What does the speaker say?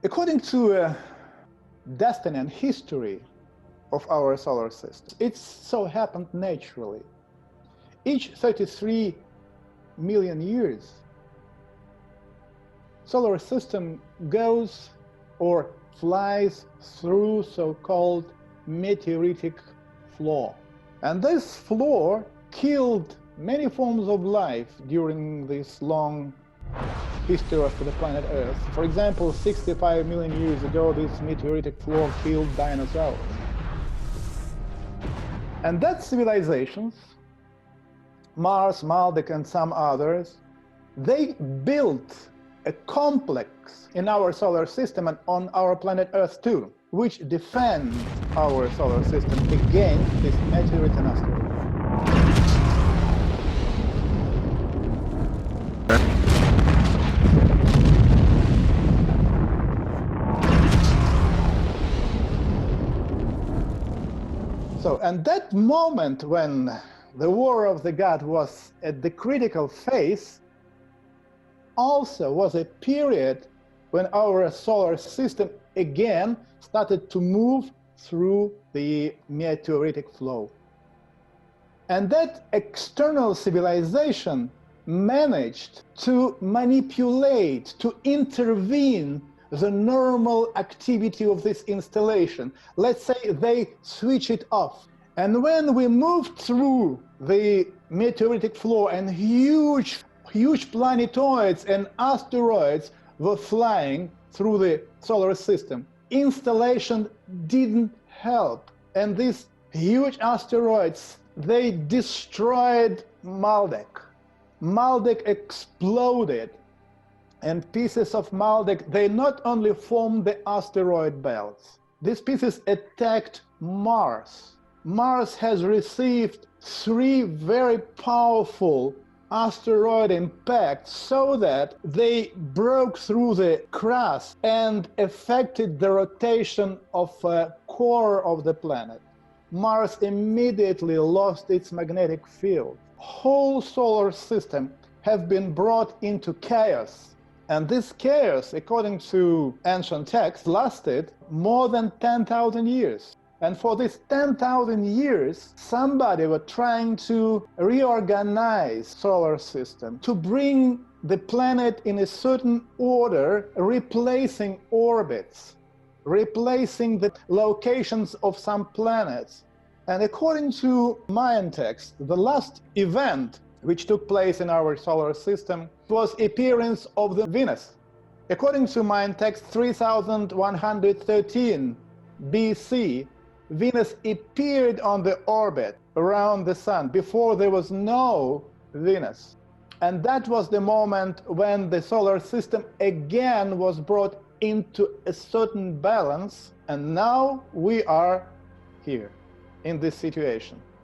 According to destiny and history of our solar system, it so happened naturally. Each 33 million years, solar system goes or flies through so-called meteoritic floor. And this floor killed many forms of life during this long history of the planet Earth. For example, 65 million years ago, this meteoritic floor killed dinosaurs. And that civilizations, Mars, Maldek, and some others, they built a complex in our solar system and on our planet Earth too, which defends our solar system against this meteorite and asteroid. So, and that moment when the War of the God was at the critical phase also was a period when our solar system again started to move through the meteoritic flow. And that external civilization managed to manipulate, to intervene the normal activity of this installation. Let's say they switch it off. And when we moved through the meteoritic flow and huge planetoids and asteroids were flying through the solar system, installation didn't help. And these huge asteroids, they destroyed Maldek. Maldek exploded. And pieces of Maldek, they not only formed the asteroid belts, these pieces attacked Mars. Mars has received 3 very powerful asteroid impacts so that they broke through the crust and affected the rotation of the core of the planet. Mars immediately lost its magnetic field. Whole solar system have been brought into chaos. And this chaos, according to ancient texts, lasted more than 10,000 years. And for these 10,000 years, somebody was trying to reorganize solar system, to bring the planet in a certain order, replacing orbits, replacing the locations of some planets. And according to Mayan text, the last event which took place in our solar system was appearance of the Venus. According to Mayan text 3113 BC, Venus appeared on the orbit around the Sun. Before there was no Venus. And that was the moment when the solar system again was brought into a certain balance. And now we are here in this situation.